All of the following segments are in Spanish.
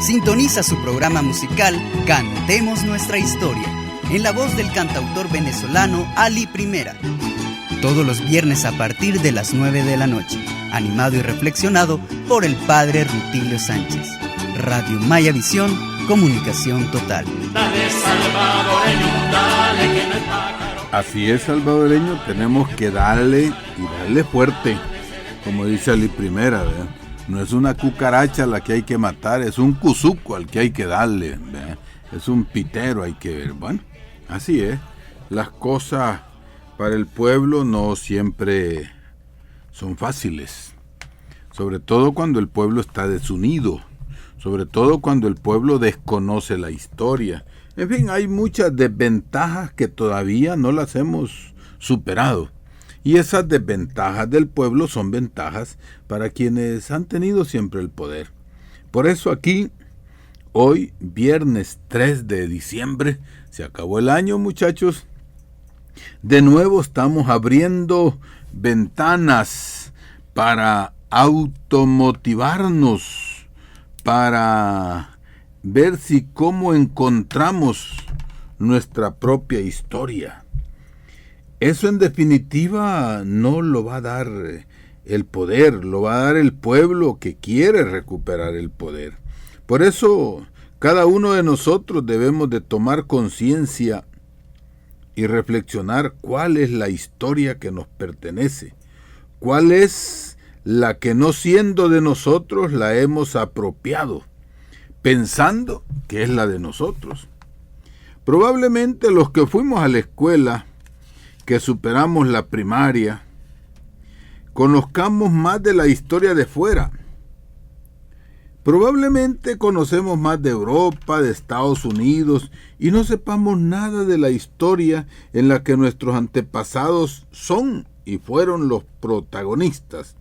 Sintoniza su programa musical Cantemos Nuestra Historia, en la voz del cantautor venezolano Ali Primera. Todos los viernes a partir de las 9 de la noche, animado y reflexionado por el padre Rutilio Sánchez. Radio Maya Visión, comunicación total. Dale, salvadoreño, dale que no es pájaro. Así es, salvadoreño, tenemos que darle y darle fuerte, como dice Ali Primera, ¿verdad? No es una cucaracha la que hay que matar, es un cuzuco al que hay que darle, ¿verdad? Es un pitero, hay que ver. Bueno, así es. Las cosas para el pueblo no siempre son fáciles, sobre todo cuando el pueblo está desunido, sobre todo cuando el pueblo desconoce la historia. En fin, hay muchas desventajas que todavía no las hemos superado. Y esas desventajas del pueblo son ventajas para quienes han tenido siempre el poder. Por eso aquí, hoy, viernes 3 de diciembre, se acabó el año, muchachos. De nuevo estamos abriendo ventanas para automotivarnos, para ver si cómo encontramos nuestra propia historia. Eso en definitiva no lo va a dar el poder, lo va a dar el pueblo que quiere recuperar el poder. Por eso cada uno de nosotros debemos de tomar conciencia y reflexionar cuál es la historia que nos pertenece, cuál es la que no siendo de nosotros la hemos apropiado, pensando que es la de nosotros. Probablemente los que fuimos a la escuela, que superamos la primaria, conozcamos más de la historia de fuera. Probablemente conocemos más de Europa, de Estados Unidos, y no sepamos nada de la historia en la que nuestros antepasados son y fueron los protagonistas.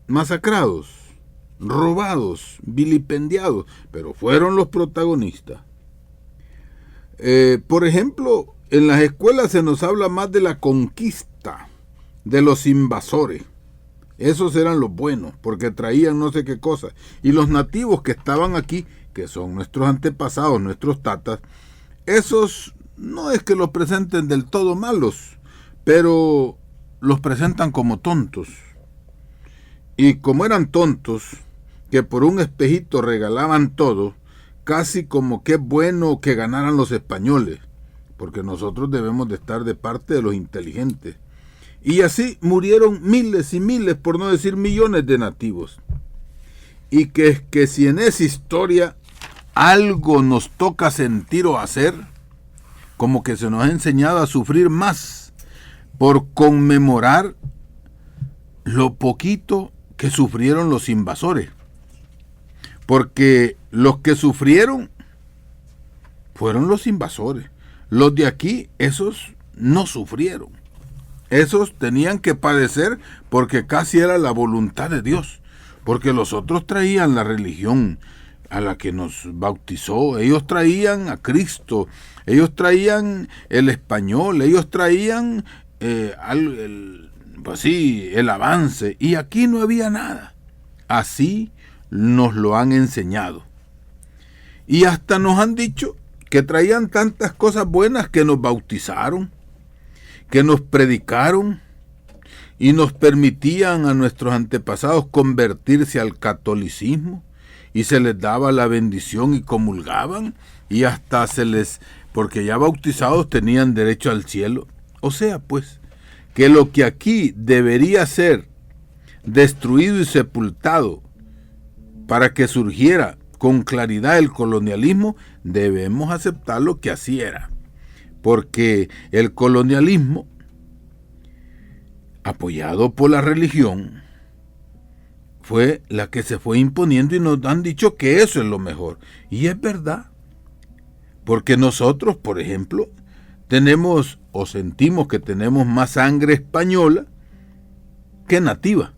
Masacrados, robados, vilipendiados, pero fueron los protagonistas. Por ejemplo, en las escuelas se nos habla más de la conquista, de los invasores. Esos eran los buenos, porque traían no sé qué cosa. Y los nativos que estaban aquí, que son nuestros antepasados, nuestros tatas, esos no es que los presenten del todo malos, pero los presentan como tontos. Y como eran tontos, que por un espejito regalaban todo, casi como que es bueno que ganaran los españoles, porque nosotros debemos de estar de parte de los inteligentes. Y así murieron miles y miles, por no decir millones de nativos. Y que si en esa historia algo nos toca sentir o hacer, como que se nos ha enseñado a sufrir más por conmemorar lo poquito que sufrieron los invasores. Porque los que sufrieron fueron los invasores. Los de aquí, esos no sufrieron. Esos tenían que padecer porque casi era la voluntad de Dios. Porque los otros traían la religión a la que nos bautizó. Ellos traían a Cristo. Ellos traían el español. Ellos traían el avance. Y aquí no había nada. Así nos lo han enseñado. Y hasta nos han dicho que traían tantas cosas buenas que nos bautizaron, que nos predicaron y nos permitían a nuestros antepasados convertirse al catolicismo y se les daba la bendición y comulgaban y hasta porque ya bautizados tenían derecho al cielo. O sea, pues, que lo que aquí debería ser destruido y sepultado para que surgiera con claridad el colonialismo, debemos aceptar lo que así era. Porque el colonialismo, apoyado por la religión, fue la que se fue imponiendo y nos han dicho que eso es lo mejor. Y es verdad. Porque nosotros, por ejemplo, tenemos o sentimos que tenemos más sangre española que nativa.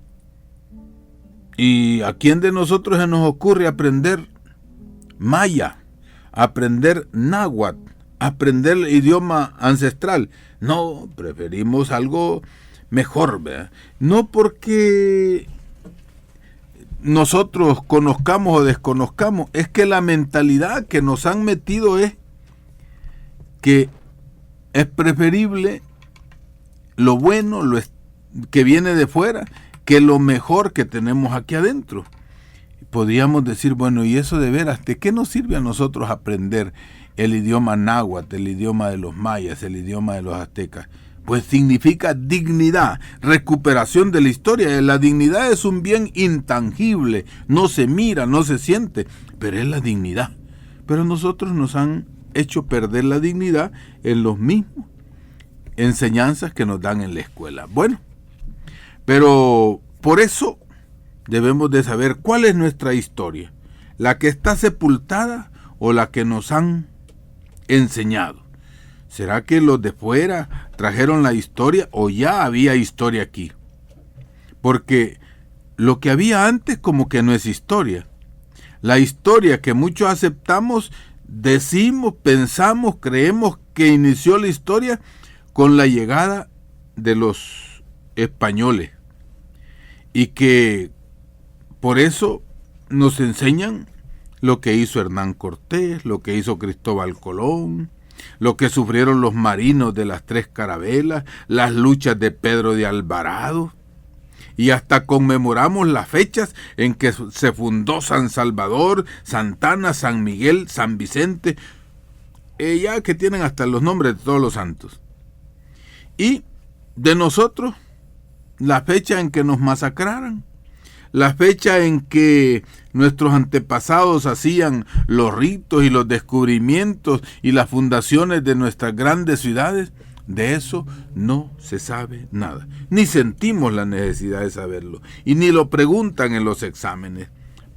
¿Y a quién de nosotros se nos ocurre aprender maya, aprender náhuatl, aprender el idioma ancestral? No, preferimos algo mejor, ¿verdad? No porque nosotros conozcamos o desconozcamos, es que la mentalidad que nos han metido es que es preferible lo bueno, que viene de fuera, que lo mejor que tenemos aquí adentro. Podríamos decir, bueno, ¿y eso de veras? ¿De qué nos sirve a nosotros aprender el idioma náhuatl, el idioma de los mayas, el idioma de los aztecas? Pues significa dignidad, recuperación de la historia. La dignidad es un bien intangible, no se mira, no se siente, pero es la dignidad. Pero nosotros nos han hecho perder la dignidad en los mismos enseñanzas que nos dan en la escuela. Bueno, pero por eso debemos de saber cuál es nuestra historia, la que está sepultada o la que nos han enseñado. ¿Será que los de fuera trajeron la historia o ya había historia aquí? Porque lo que había antes como que no es historia. La historia que muchos aceptamos, decimos, pensamos, creemos que inició la historia con la llegada de los españoles. Y que por eso nos enseñan lo que hizo Hernán Cortés, lo que hizo Cristóbal Colón, lo que sufrieron los marinos de las 3 carabelas, las luchas de Pedro de Alvarado, y hasta conmemoramos las fechas en que se fundó San Salvador, Santa Ana, San Miguel, San Vicente, ya que tienen hasta los nombres de todos los santos. Y de nosotros, la fecha en que nos masacraran, la fecha en que nuestros antepasados hacían los ritos y los descubrimientos y las fundaciones de nuestras grandes ciudades, de eso no se sabe nada. Ni sentimos la necesidad de saberlo. Y ni lo preguntan en los exámenes.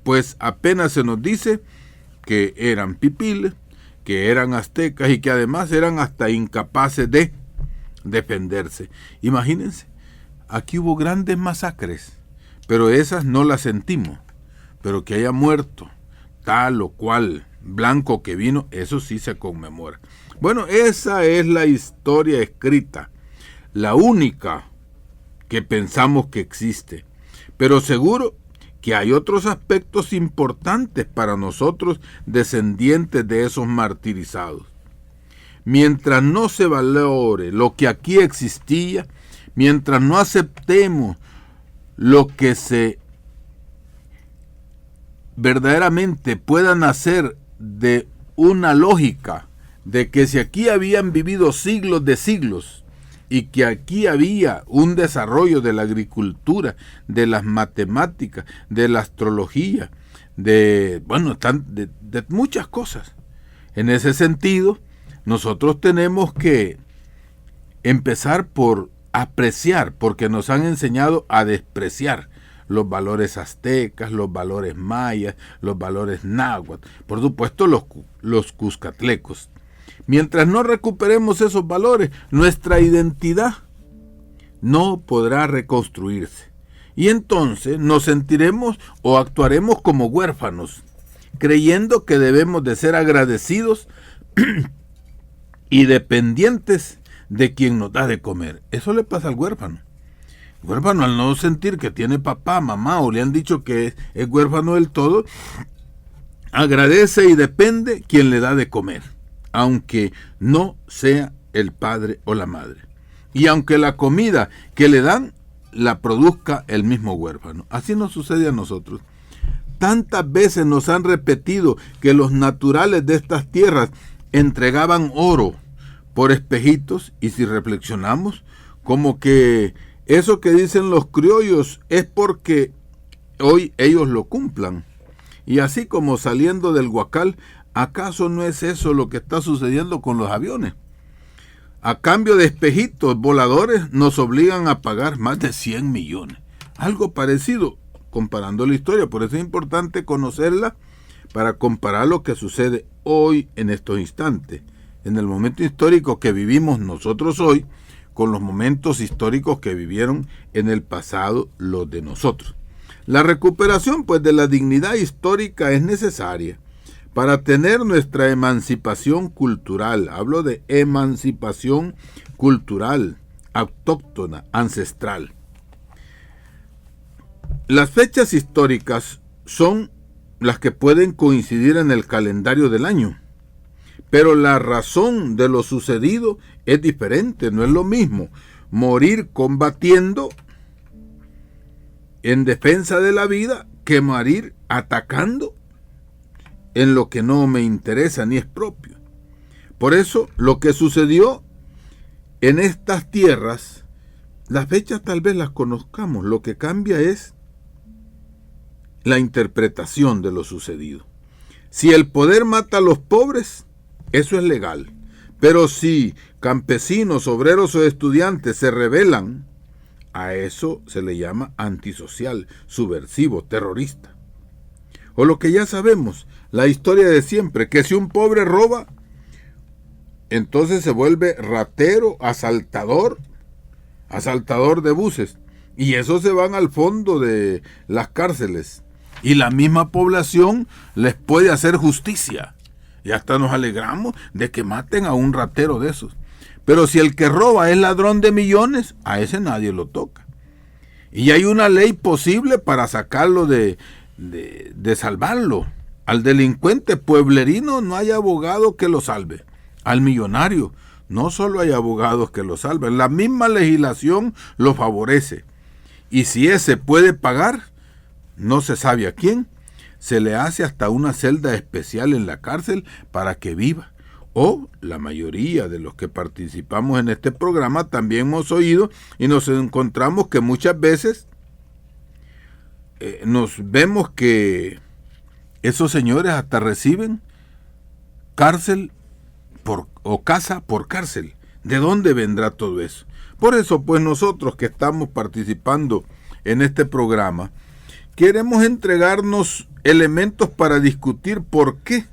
Pues apenas se nos dice que eran pipiles, que eran aztecas y que además eran hasta incapaces de defenderse. Imagínense, aquí hubo grandes masacres, pero esas no las sentimos. Pero que haya muerto tal o cual blanco que vino, eso sí se conmemora. Bueno, esa es la historia escrita, la única que pensamos que existe. Pero seguro que hay otros aspectos importantes para nosotros, descendientes de esos martirizados. Mientras no se valore lo que aquí existía, mientras no aceptemos lo que se verdaderamente pueda nacer de una lógica de que si aquí habían vivido siglos de siglos y que aquí había un desarrollo de la agricultura, de las matemáticas, de la astrología, de muchas cosas. En ese sentido, nosotros tenemos que empezar por apreciar, porque nos han enseñado a despreciar los valores aztecas, los valores mayas, los valores náhuatl, por supuesto los cuscatlecos. Mientras no recuperemos esos valores, nuestra identidad no podrá reconstruirse. Y entonces nos sentiremos o actuaremos como huérfanos, creyendo que debemos de ser agradecidos y dependientes de quien nos da de comer. Eso le pasa al huérfano. El huérfano, al no sentir que tiene papá, mamá, o le han dicho que es huérfano del todo, agradece y depende quien le da de comer, aunque no sea el padre o la madre. Y aunque la comida que le dan la produzca el mismo huérfano. Así nos sucede a nosotros. Tantas veces nos han repetido que los naturales de estas tierras entregaban oro por espejitos, y si reflexionamos, como que eso que dicen los criollos es porque hoy ellos lo cumplan. Y así como saliendo del Huacal, ¿acaso no es eso lo que está sucediendo con los aviones? A cambio de espejitos voladores nos obligan a pagar más de 100 millones. Algo parecido, comparando la historia. Por eso es importante conocerla para comparar lo que sucede hoy en estos instantes, en el momento histórico que vivimos nosotros hoy, con los momentos históricos que vivieron en el pasado los de nosotros. La recuperación, pues, de la dignidad histórica es necesaria para tener nuestra emancipación cultural. Hablo de emancipación cultural, autóctona, ancestral. Las fechas históricas son las que pueden coincidir en el calendario del año, pero la razón de lo sucedido es diferente. No es lo mismo morir combatiendo en defensa de la vida que morir atacando en lo que no me interesa ni es propio. Por eso, lo que sucedió en estas tierras, las fechas tal vez las conozcamos, lo que cambia es la interpretación de lo sucedido. Si el poder mata a los pobres, eso es legal. Pero si campesinos, obreros o estudiantes se rebelan, a eso se le llama antisocial, subversivo, terrorista. O lo que ya sabemos, la historia de siempre, que si un pobre roba, entonces se vuelve ratero, asaltador de buses. Y esos se van al fondo de las cárceles. Y la misma población les puede hacer justicia. Y hasta nos alegramos de que maten a un ratero de esos. Pero si el que roba es ladrón de millones, a ese nadie lo toca. Y hay una ley posible para sacarlo de salvarlo. Al delincuente pueblerino no hay abogado que lo salve. Al millonario no solo hay abogados que lo salven. La misma legislación lo favorece. Y si ese puede pagar, no se sabe a quién, se le hace hasta una celda especial en la cárcel para que viva. O la mayoría de los que participamos en este programa también hemos oído y nos encontramos que muchas veces nos vemos que esos señores hasta reciben cárcel o casa por cárcel. ¿De dónde vendrá todo eso? Por eso, pues nosotros que estamos participando en este programa, queremos entregarnos elementos para discutir por qué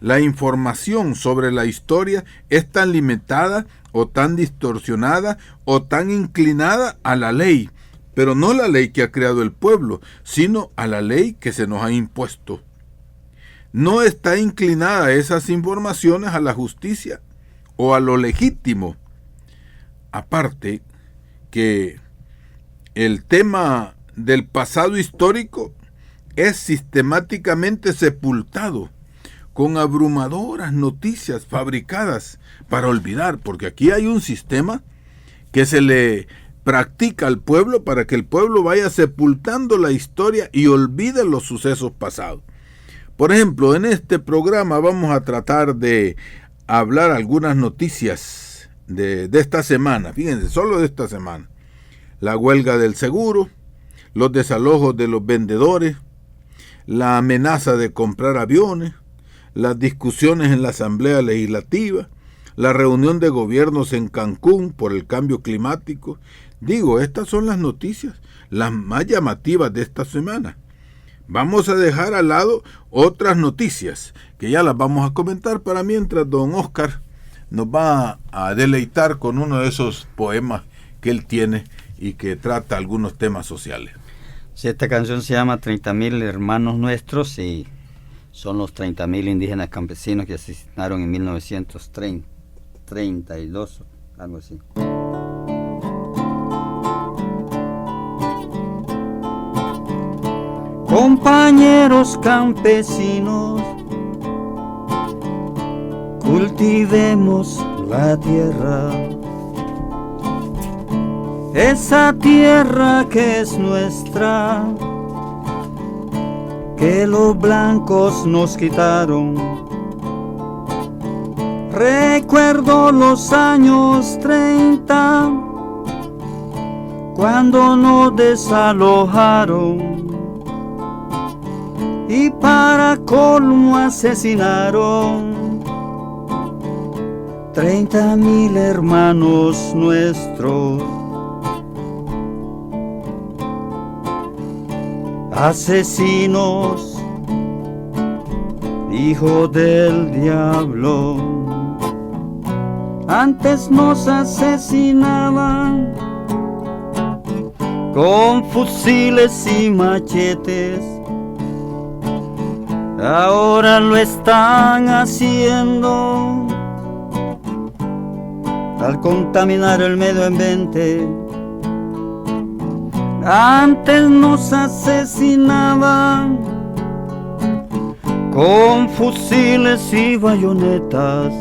la información sobre la historia es tan limitada o tan distorsionada o tan inclinada a la ley, pero no la ley que ha creado el pueblo, sino a la ley que se nos ha impuesto. No está inclinada esas informaciones a la justicia o a lo legítimo. Aparte que el tema del pasado histórico es sistemáticamente sepultado con abrumadoras noticias fabricadas para olvidar, porque aquí hay un sistema que se le practica al pueblo para que el pueblo vaya sepultando la historia y olvide los sucesos pasados. Por ejemplo, en este programa vamos a tratar de hablar algunas noticias de esta semana. Fíjense, solo de esta semana. La huelga del seguro, los desalojos de los vendedores, la amenaza de comprar aviones, las discusiones en la Asamblea Legislativa, la reunión de gobiernos en Cancún por el cambio climático. Digo, estas son las noticias, las más llamativas de esta semana. Vamos a dejar al lado otras noticias, que ya las vamos a comentar para mientras don Oscar nos va a deleitar con uno de esos poemas que él tiene y que trata algunos temas sociales. Sí, esta canción se llama 30,000 hermanos nuestros y son los 30,000 indígenas campesinos que asesinaron en 1932, algo así. Compañeros campesinos, cultivemos la tierra, esa tierra que es nuestra, que los blancos nos quitaron. Recuerdo los años 30, cuando nos desalojaron y para colmo asesinaron 30,000 hermanos nuestros. Asesinos, hijos del diablo, antes nos asesinaban con fusiles y machetes. Ahora lo están haciendo al contaminar el medio ambiente. Antes nos asesinaban con fusiles y bayonetas,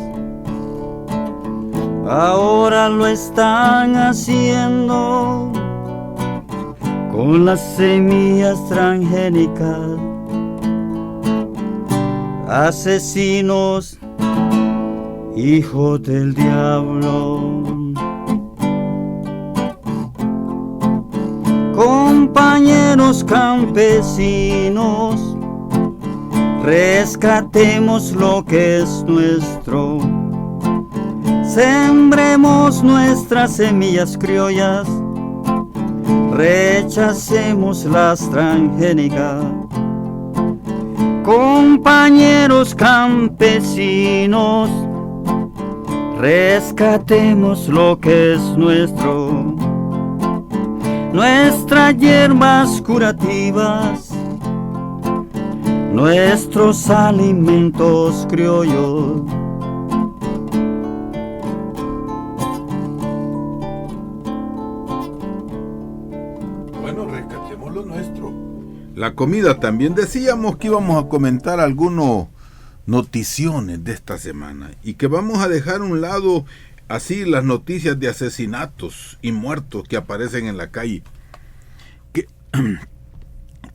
ahora lo están haciendo con las semillas transgénicas. Asesinos, hijos del diablo. Compañeros campesinos, rescatemos lo que es nuestro. Sembremos nuestras semillas criollas, rechacemos las transgénicas. Compañeros campesinos, rescatemos lo que es nuestro. Nuestras hierbas curativas, nuestros alimentos criollos. Bueno, rescatemos lo nuestro. La comida, también decíamos que íbamos a comentar algunos noticiones de esta semana y que vamos a dejar a un lado así las noticias de asesinatos y muertos que aparecen en la calle. Que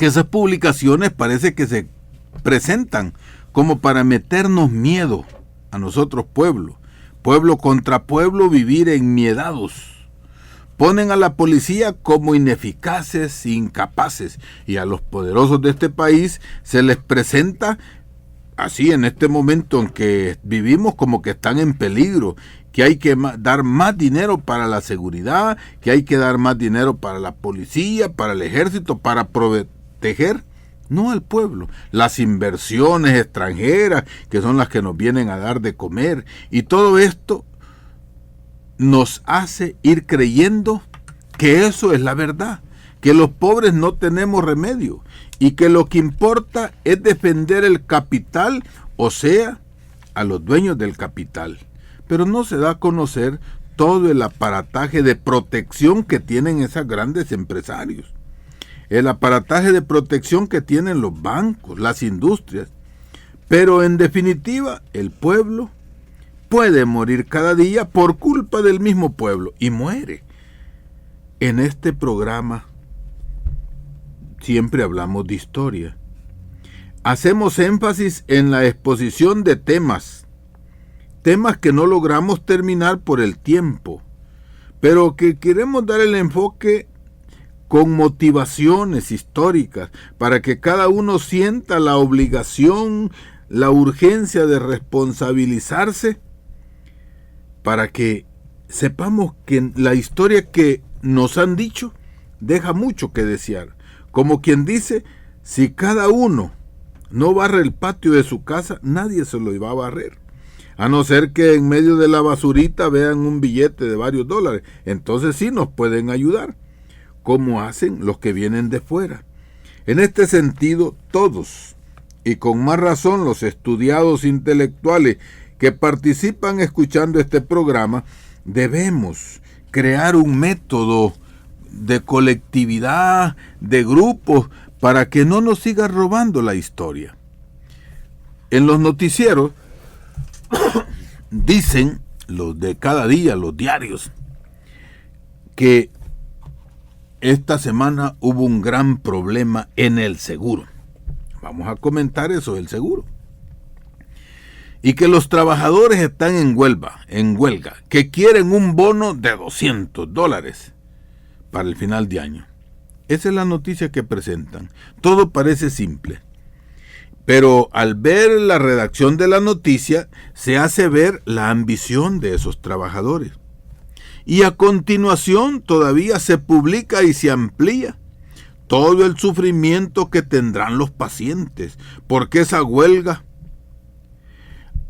esas publicaciones parece que se presentan como para meternos miedo a nosotros pueblo contra pueblo, vivir enmiedados. Ponen a la policía como ineficaces e incapaces, y a los poderosos de este país se les presenta así en este momento en que vivimos como que están en peligro, que hay que dar más dinero para la seguridad, que hay que dar más dinero para la policía, para el ejército, para proteger, no al pueblo, las inversiones extranjeras, que son las que nos vienen a dar de comer, y todo esto nos hace ir creyendo que eso es la verdad, que los pobres no tenemos remedio, y que lo que importa es defender el capital, o sea, a los dueños del capital. Pero no se da a conocer todo el aparataje de protección que tienen esos grandes empresarios, el aparataje de protección que tienen los bancos, las industrias. Pero en definitiva, el pueblo puede morir cada día por culpa del mismo pueblo, y muere. En este programa siempre hablamos de historia. Hacemos énfasis en la exposición de temas que no logramos terminar por el tiempo, pero que queremos dar el enfoque con motivaciones históricas para que cada uno sienta la obligación, la urgencia de responsabilizarse, para que sepamos que la historia que nos han dicho deja mucho que desear. Como quien dice, si cada uno no barre el patio de su casa, nadie se lo iba a barrer. A no ser que en medio de la basurita vean un billete de varios dólares. Entonces sí nos pueden ayudar, como hacen los que vienen de fuera. En este sentido, todos, y con más razón los estudiados intelectuales que participan escuchando este programa, debemos crear un método de colectividad, de grupos, para que no nos siga robando la historia. En los noticieros dicen, los de cada día, los diarios, que esta semana hubo un gran problema en el seguro. Vamos a comentar eso del seguro. Y que los trabajadores están en huelga, que quieren un bono de $200 para el final de año. Esa es la noticia que presentan. Todo parece simple. Pero al ver la redacción de la noticia, se hace ver la ambición de esos trabajadores. Y a continuación todavía se publica y se amplía todo el sufrimiento que tendrán los pacientes, porque esa huelga,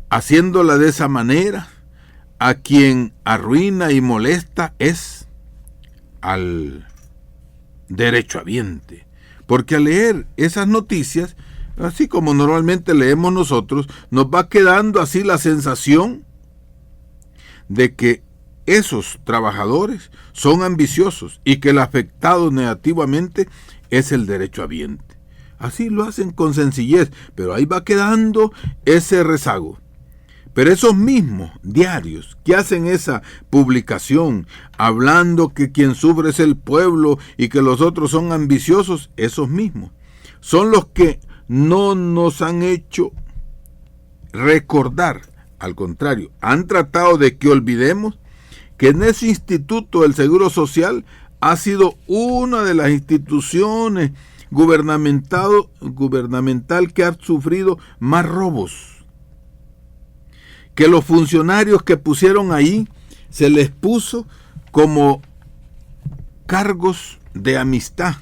haciéndola de esa manera, a quien arruina y molesta es al derechohabiente. Porque al leer esas noticias, así como normalmente leemos nosotros, nos va quedando así la sensación de que esos trabajadores son ambiciosos y que el afectado negativamente es el derechohabiente. Así lo hacen con sencillez, pero ahí va quedando ese rezago. Pero esos mismos diarios que hacen esa publicación hablando que quien sufre es el pueblo y que los otros son ambiciosos, esos mismos son los que no nos han hecho recordar. Al contrario, han tratado de que olvidemos que en ese instituto del Seguro Social ha sido una de las instituciones gubernamental que ha sufrido más robos. Que los funcionarios que pusieron ahí se les puso como cargos de amistad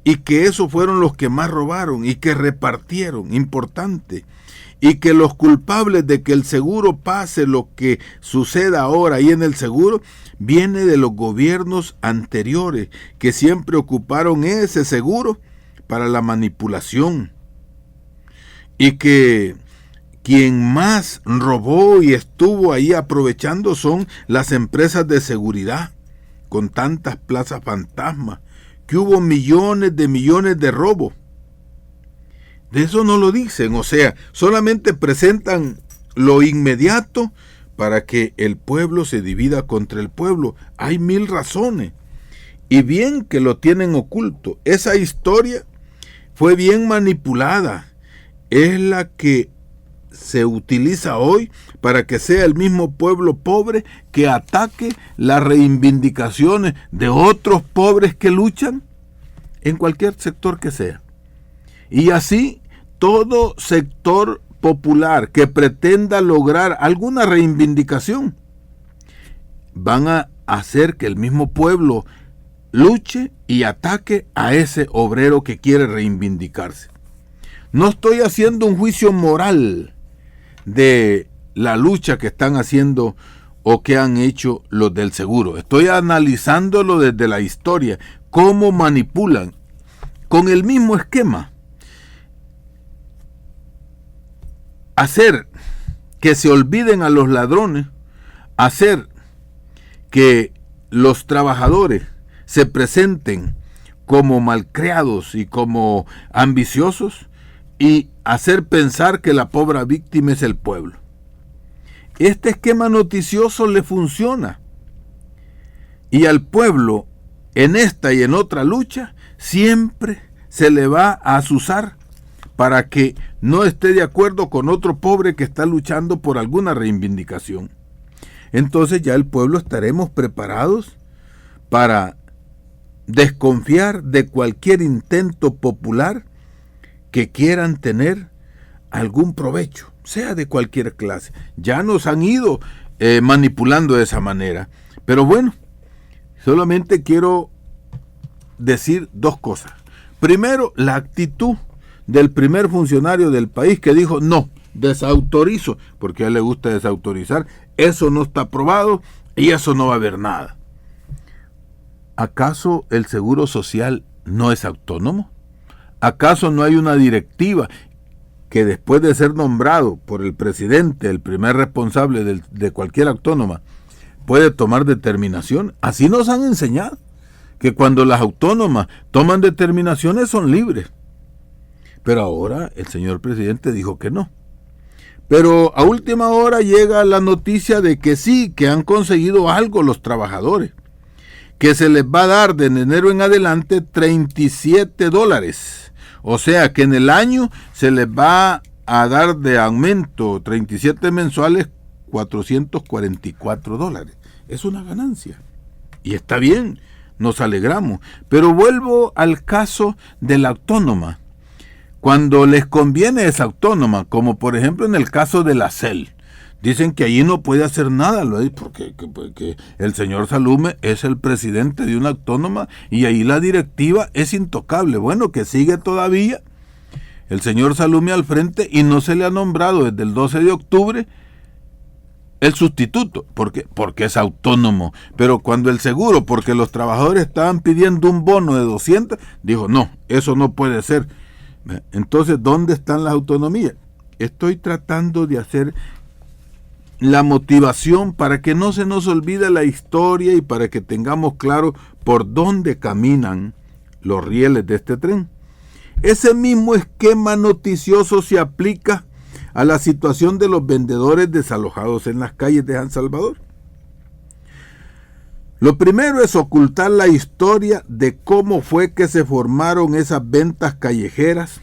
y que esos fueron los que más robaron y que repartieron, importante. Y que los culpables de que el seguro pase lo que suceda ahora ahí en el seguro, viene de los gobiernos anteriores, que siempre ocuparon ese seguro para la manipulación. Y que quien más robó y estuvo ahí aprovechando son las empresas de seguridad, con tantas plazas fantasmas, que hubo millones de robos. De eso no lo dicen, o sea, solamente presentan lo inmediato para que el pueblo se divida contra el pueblo. Hay 1000 razones. Y bien que lo tienen oculto. Esa historia fue bien manipulada. Es la que se utiliza hoy para que sea el mismo pueblo pobre que ataque las reivindicaciones de otros pobres que luchan en cualquier sector que sea. Y así, todo sector popular que pretenda lograr alguna reivindicación, van a hacer que el mismo pueblo luche y ataque a ese obrero que quiere reivindicarse. No estoy haciendo un juicio moral de la lucha que están haciendo o que han hecho los del seguro. Estoy analizándolo desde la historia, cómo manipulan con el mismo esquema. Hacer que se olviden a los ladrones, hacer que los trabajadores se presenten como malcriados y como ambiciosos y hacer pensar que la pobre víctima es el pueblo. Este esquema noticioso le funciona y al pueblo en esta y en otra lucha siempre se le va a azuzar para que no esté de acuerdo con otro pobre que está luchando por alguna reivindicación. Entonces ya el pueblo estaremos preparados para desconfiar de cualquier intento popular que quieran tener algún provecho, sea de cualquier clase. Ya nos han ido manipulando de esa manera. Pero bueno, solamente quiero decir 2 cosas. Primero, la actitud del primer funcionario del país que dijo no, desautorizo, porque a él le gusta desautorizar, eso no está aprobado y eso no va a haber nada. ¿Acaso el Seguro Social no es autónomo? ¿Acaso no hay una directiva que después de ser nombrado por el presidente, el primer responsable de cualquier autónoma, puede tomar determinación? Así nos han enseñado, que cuando las autónomas toman determinaciones son libres. Pero ahora el señor presidente dijo que no. Pero a última hora llega la noticia de que sí, que han conseguido algo los trabajadores, que se les va a dar de enero en adelante $37. O sea que en el año se les va a dar de aumento 37 mensuales $444. Es una ganancia. Y está bien, nos alegramos. Pero vuelvo al caso de la autónoma. Cuando les conviene esa autónoma, como por ejemplo en el caso de la CEL, dicen que allí no puede hacer nada, porque el señor Salume es el presidente de una autónoma y ahí la directiva es intocable. Bueno, que sigue todavía el señor Salume al frente y no se le ha nombrado desde el 12 de octubre el sustituto, porque es autónomo. Pero cuando el seguro, porque los trabajadores estaban pidiendo un bono de 200, dijo no, eso no puede ser. Entonces, ¿dónde están las autonomías? Estoy tratando de hacer la motivación para que no se nos olvide la historia y para que tengamos claro por dónde caminan los rieles de este tren. Ese mismo esquema noticioso se aplica a la situación de los vendedores desalojados en las calles de San Salvador. Lo primero es ocultar la historia de cómo fue que se formaron esas ventas callejeras,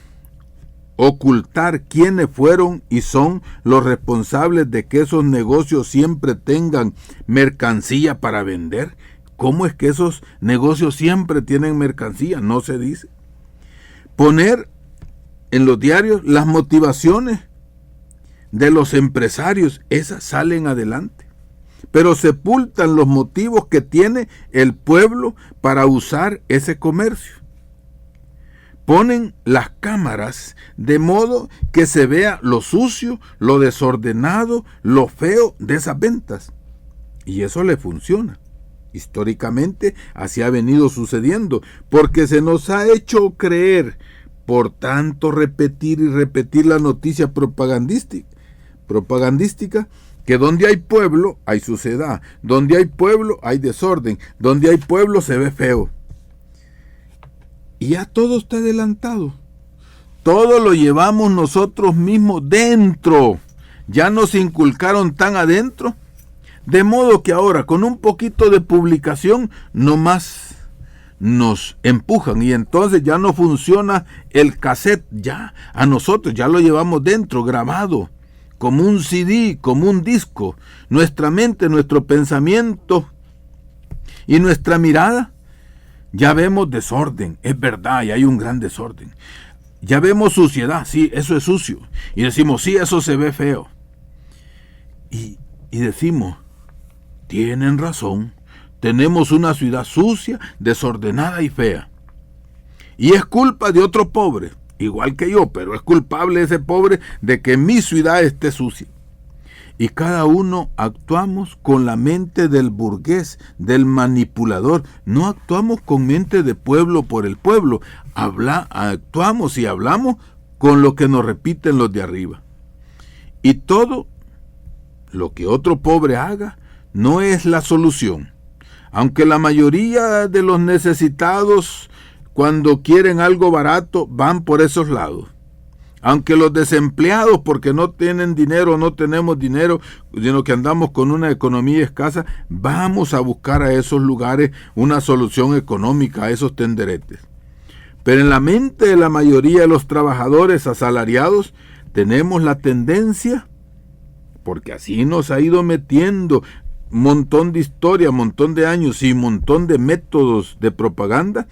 ocultar quiénes fueron y son los responsables de que esos negocios siempre tengan mercancía para vender. ¿Cómo es que esos negocios siempre tienen mercancía? No se dice. Poner en los diarios las motivaciones de los empresarios, esas salen adelante, pero sepultan los motivos que tiene el pueblo para usar ese comercio. Ponen las cámaras de modo que se vea lo sucio, lo desordenado, lo feo de esas ventas. Y eso le funciona. Históricamente así ha venido sucediendo, porque se nos ha hecho creer, por tanto repetir y repetir la noticia propagandística, que donde hay pueblo hay suciedad, donde hay pueblo hay desorden, donde hay pueblo se ve feo. Y ya todo está adelantado. Todo lo llevamos nosotros mismos dentro. Ya nos inculcaron tan adentro, de modo que ahora con un poquito de publicación nomás nos empujan y entonces ya no funciona el cassette, ya a nosotros ya lo llevamos dentro, grabado, como un CD, como un disco. Nuestra mente, nuestro pensamiento y nuestra mirada, ya vemos desorden, es verdad, y hay un gran desorden. Ya vemos suciedad, sí, eso es sucio. Y decimos, sí, eso se ve feo. Y decimos, tienen razón, tenemos una ciudad sucia, desordenada y fea. Y es culpa de otro pobre, igual que yo, pero es culpable ese pobre de que mi ciudad esté sucia. Y cada uno actuamos con la mente del burgués, del manipulador. No actuamos con mente de pueblo por el pueblo. Actuamos y hablamos con lo que nos repiten los de arriba. Y todo lo que otro pobre haga no es la solución. Aunque la mayoría de los necesitados, cuando quieren algo barato, van por esos lados. Aunque los desempleados, porque no tienen dinero, no tenemos dinero, sino que andamos con una economía escasa, vamos a buscar a esos lugares una solución económica a esos tenderetes. Pero en la mente de la mayoría de los trabajadores asalariados tenemos la tendencia, porque así nos ha ido metiendo un montón de historia, un montón de años y un montón de métodos de propaganda,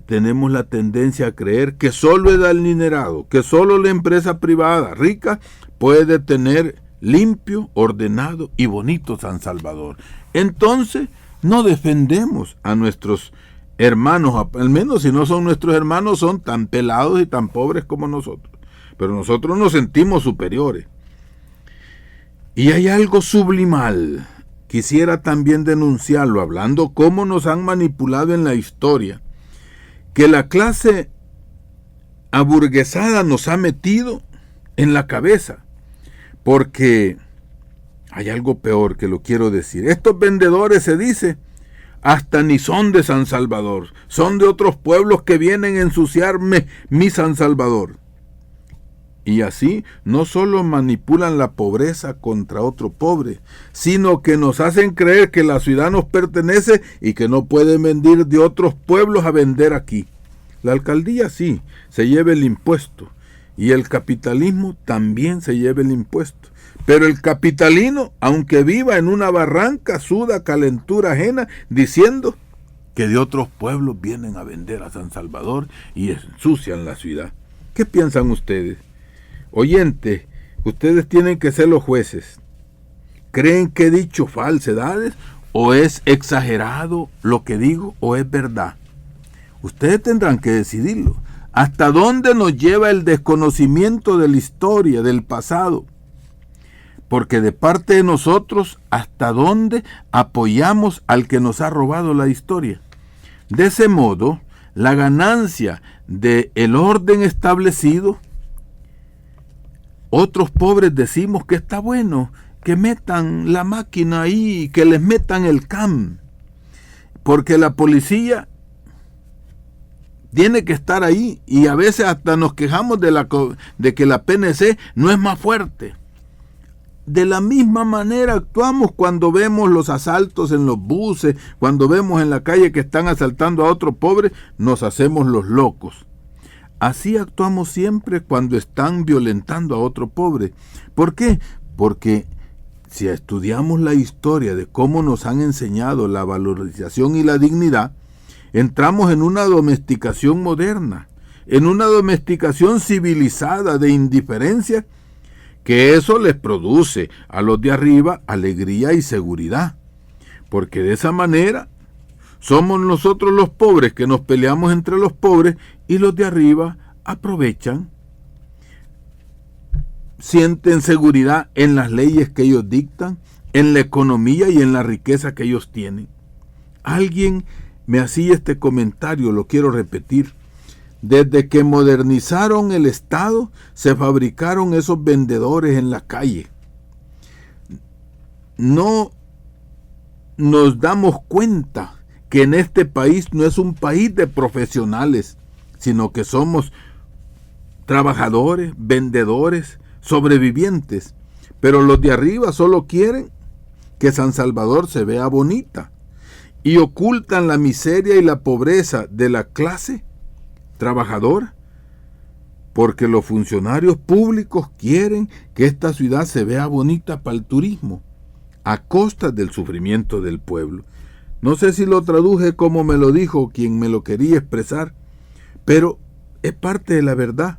tenemos la tendencia a creer que solo el adinerado, que solo la empresa privada rica puede tener limpio, ordenado y bonito San Salvador. Entonces no defendemos a nuestros hermanos, al menos si no son nuestros hermanos, son tan pelados y tan pobres como nosotros. Pero nosotros nos sentimos superiores. Y hay algo sublimal. Quisiera también denunciarlo, hablando cómo nos han manipulado en la historia, que la clase aburguesada nos ha metido en la cabeza, porque hay algo peor que lo quiero decir. Estos vendedores, se dice, hasta ni son de San Salvador, son de otros pueblos que vienen a ensuciarme mi San Salvador. Y así no solo manipulan la pobreza contra otro pobre, sino que nos hacen creer que la ciudad nos pertenece y que no pueden venir de otros pueblos a vender aquí. La alcaldía sí, se lleva el impuesto, y el capitalismo también se lleva el impuesto. Pero el capitalino, aunque viva en una barranca, suda calentura ajena, diciendo que de otros pueblos vienen a vender a San Salvador y ensucian la ciudad. ¿Qué piensan ustedes? Oyentes, ustedes tienen que ser los jueces. ¿Creen que he dicho falsedades? ¿O es exagerado lo que digo? ¿O es verdad? Ustedes tendrán que decidirlo. ¿Hasta dónde nos lleva el desconocimiento de la historia, del pasado? Porque de parte de nosotros, ¿hasta dónde apoyamos al que nos ha robado la historia? De ese modo, la ganancia del orden establecido Otros pobres decimos que está bueno que metan la máquina ahí, que les metan el CAM, porque la policía tiene que estar ahí, y a veces hasta nos quejamos de que la PNC no es más fuerte. De la misma manera actuamos cuando vemos los asaltos en los buses, cuando vemos en la calle que están asaltando a otro pobre, nos hacemos los locos. Así actuamos siempre cuando están violentando a otro pobre. ¿Por qué? Porque si estudiamos la historia de cómo nos han enseñado la valorización y la dignidad, entramos en una domesticación moderna, en una domesticación civilizada de indiferencia, que eso les produce a los de arriba alegría y seguridad, porque de esa manera somos nosotros los pobres que nos peleamos entre los pobres, y los de arriba aprovechan, sienten seguridad en las leyes que ellos dictan, en la economía y en la riqueza que ellos tienen. Alguien me hacía este comentario, lo quiero repetir. Desde que modernizaron el Estado, se fabricaron esos vendedores en la calle. No nos damos cuenta que en este país no es un país de profesionales, sino que somos trabajadores, vendedores, sobrevivientes. Pero los de arriba solo quieren que San Salvador se vea bonita, y ocultan la miseria y la pobreza de la clase trabajadora, porque los funcionarios públicos quieren que esta ciudad se vea bonita para el turismo, a costa del sufrimiento del pueblo. No sé si lo traduje como me lo dijo quien me lo quería expresar, pero es parte de la verdad,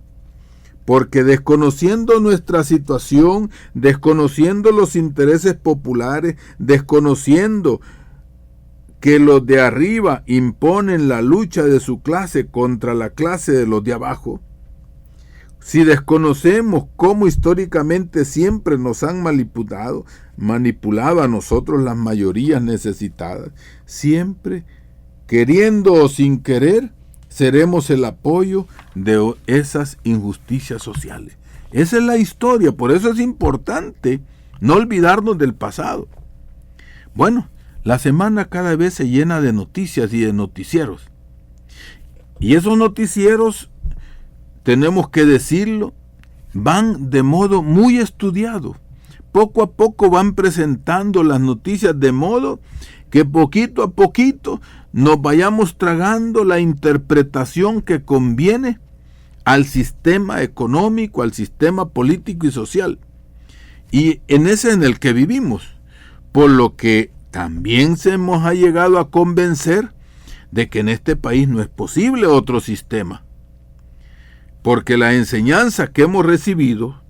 porque desconociendo nuestra situación, desconociendo los intereses populares, desconociendo que los de arriba imponen la lucha de su clase contra la clase de los de abajo, si desconocemos cómo históricamente siempre nos han manipulado a nosotros las mayorías necesitadas, siempre, queriendo o sin querer, seremos el apoyo de esas injusticias sociales. Esa es la historia, por eso es importante no olvidarnos del pasado. Bueno, la semana cada vez se llena de noticias y de noticieros. Y esos noticieros, tenemos que decirlo, van de modo muy estudiado. Poco a poco van presentando las noticias de modo que poquito a poquito nos vayamos tragando la interpretación que conviene al sistema económico, al sistema político y social. Y en ese en el que vivimos. Por lo que también se nos ha llegado a convencer de que en este país no es posible otro sistema, porque la enseñanza que hemos recibido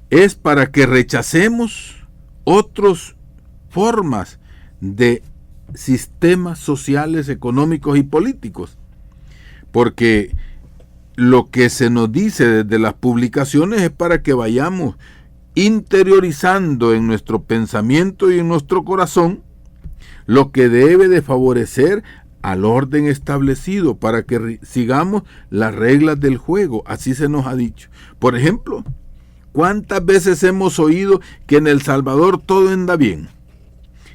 es para que rechacemos otras formas de sistemas sociales, económicos y políticos, porque lo que se nos dice desde las publicaciones es para que vayamos interiorizando en nuestro pensamiento y en nuestro corazón lo que debe de favorecer al orden establecido, para que sigamos las reglas del juego, así se nos ha dicho. Por ejemplo, ¿cuántas veces hemos oído que en El Salvador todo anda bien?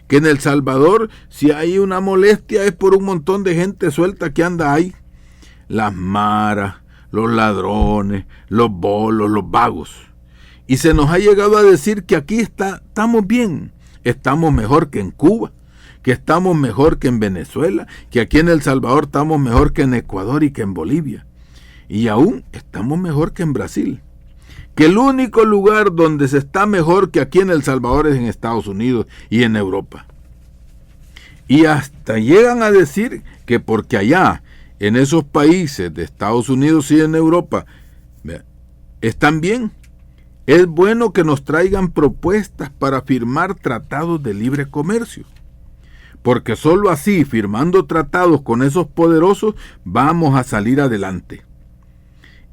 Que en El Salvador, si hay una molestia, es por un montón de gente suelta que anda ahí. Las maras, los ladrones, los bolos, los vagos. Y se nos ha llegado a decir que aquí estamos bien, estamos mejor que en Cuba, que estamos mejor que en Venezuela, que aquí en El Salvador estamos mejor que en Ecuador y que en Bolivia. Y aún estamos mejor que en Brasil. Que el único lugar donde se está mejor que aquí en El Salvador es en Estados Unidos y en Europa. Y hasta llegan a decir que porque allá, en esos países de Estados Unidos y en Europa, están bien, es bueno que nos traigan propuestas para firmar tratados de libre comercio. Porque solo así, firmando tratados con esos poderosos, vamos a salir adelante.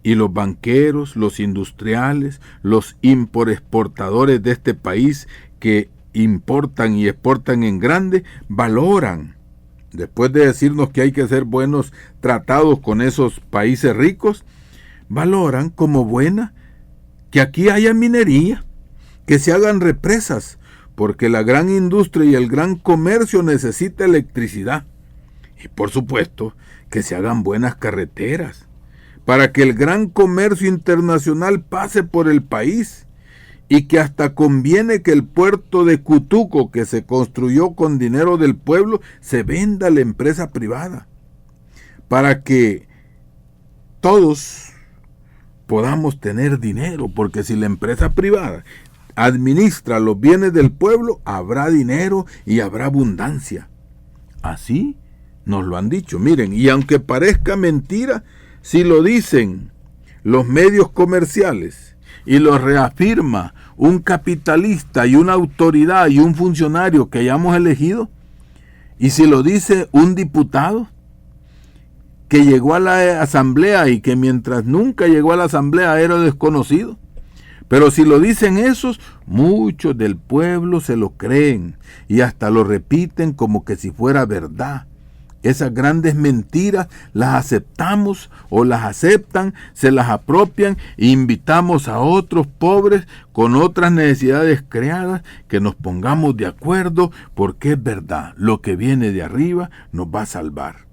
Y los banqueros, los industriales, los importadores de este país que importan y exportan en grande, valoran, después de decirnos que hay que hacer buenos tratados con esos países ricos, valoran como buena que aquí haya minería, que se hagan represas, porque la gran industria y el gran comercio necesita electricidad. Y por supuesto, que se hagan buenas carreteras, para que el gran comercio internacional pase por el país, y que hasta conviene que el puerto de Cutuco, que se construyó con dinero del pueblo, se venda a la empresa privada, para que todos podamos tener dinero, porque si la empresa privada administra los bienes del pueblo, habrá dinero y habrá abundancia. Así nos lo han dicho. Miren, y aunque parezca mentira, si lo dicen los medios comerciales y lo reafirma un capitalista y una autoridad y un funcionario que hayamos elegido, y si lo dice un diputado que llegó a la asamblea y que mientras nunca llegó a la asamblea era desconocido, pero si lo dicen esos, muchos del pueblo se lo creen y hasta lo repiten como que si fuera verdad. Esas grandes mentiras las aceptamos o las aceptan, se las apropian e invitamos a otros pobres con otras necesidades creadas que nos pongamos de acuerdo, porque es verdad, lo que viene de arriba nos va a salvar.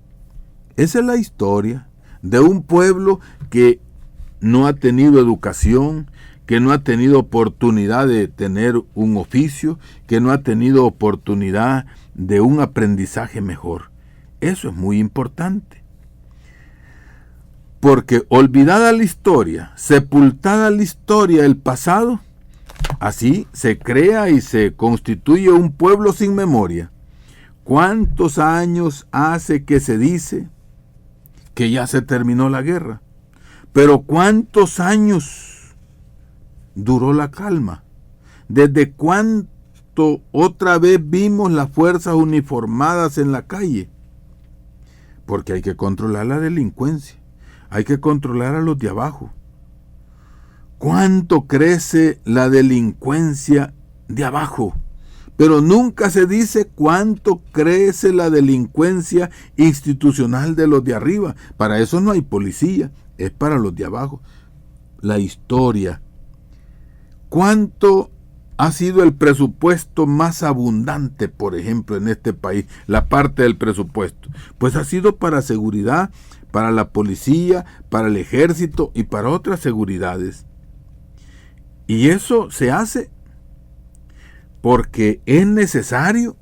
Esa es la historia de un pueblo que no ha tenido educación, que no ha tenido oportunidad de tener un oficio, que no ha tenido oportunidad de un aprendizaje mejor. Eso es muy importante. Porque olvidada la historia, sepultada la historia del pasado, así se crea y se constituye un pueblo sin memoria. ¿Cuántos años hace que se dice que ya se terminó la guerra? Pero ¿cuántos años duró la calma? ¿Desde cuánto otra vez vimos las fuerzas uniformadas en la calle? Porque hay que controlar la delincuencia, hay que controlar a los de abajo. ¿Cuánto crece la delincuencia de abajo? Pero nunca se dice cuánto crece la delincuencia institucional de los de arriba. Para eso no hay policía, es para los de abajo. La historia. ¿Cuánto ha sido el presupuesto más abundante, por ejemplo, en este país? La parte del presupuesto. Pues ha sido para seguridad, para la policía, para el ejército y para otras seguridades. Y eso se hace porque es necesario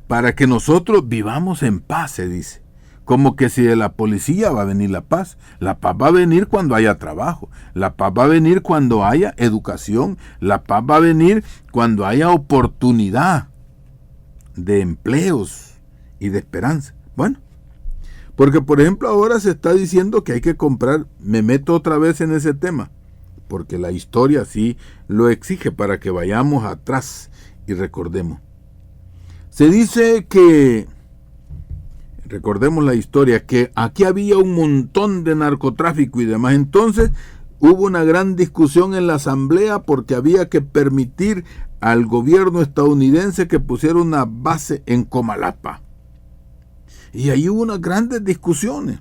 para que nosotros vivamos en paz, se dice. Como que si de la policía va a venir la paz. La paz va a venir cuando haya trabajo. La paz va a venir cuando haya educación. La paz va a venir cuando haya oportunidad de empleos y de esperanza. Bueno, porque por ejemplo ahora se está diciendo que hay que comprar, me meto otra vez en ese tema, porque la historia sí lo exige para que vayamos atrás y recordemos. Se dice que, recordemos la historia, que aquí había un montón de narcotráfico y demás. Entonces hubo una gran discusión en la asamblea porque había que permitir al gobierno estadounidense que pusiera una base en Comalapa. Y ahí hubo unas grandes discusiones.